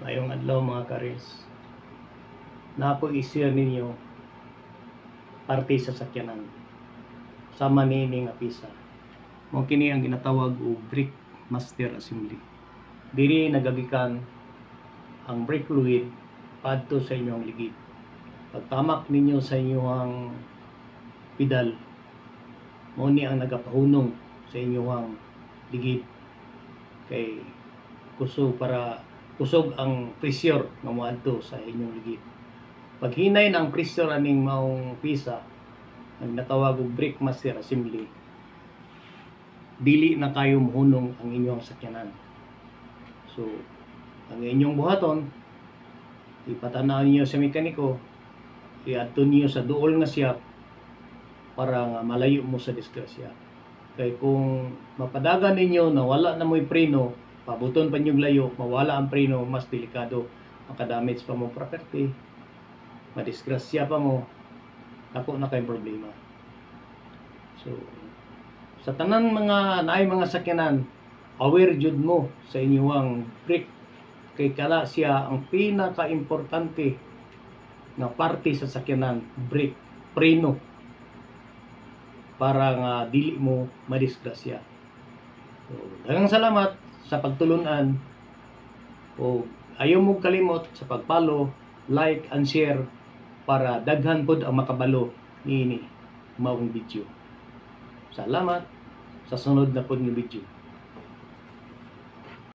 Mayong adlaw mga karis. Napo i-share ninyo parte sa sakyanan. Sama nini nga pisa. Mao kini ang ginatawag og brake master assembly. Diri nagagikan ang brake fluid padto sa inyong ligid. Pagtamak ninyo sa inyong pedal, mao ni ang nagapahunong sa inyong ligid kay kusog ang pressure nga moadto sa inyong ligid. Pag hinay na ang pressure aning maong pisa, ang natawag og brake master assembly, dili na kayo mohunong ang inyong sakyanan. So, ang inyong buhaton, ipatanaw niyo sa mekaniko, iadto niyo sa duol nga siya para nga malayo mo sa disgrasya. Kay kung mapadagan ninyo na wala na mo'y preno, pabuton pa niyong layo, mawala ang preno, mas delikado, makadamage pa mo property, madisgrasya pa mo, ako na kayong problema. So, sa tanan mga naay mga sakyanan, aware jud mo sa inyong brake, kay kala siya ang pinaka-importante na parte sa sakyanan, brake, preno, para nga dili mo madisgrasya. So, daghang salamat sa pagtulunan, o ayaw mo kalimot sa pag-follow, like and share para daghan pod ang makabalo niini maong video. Salamat sa sunod na pod nga video.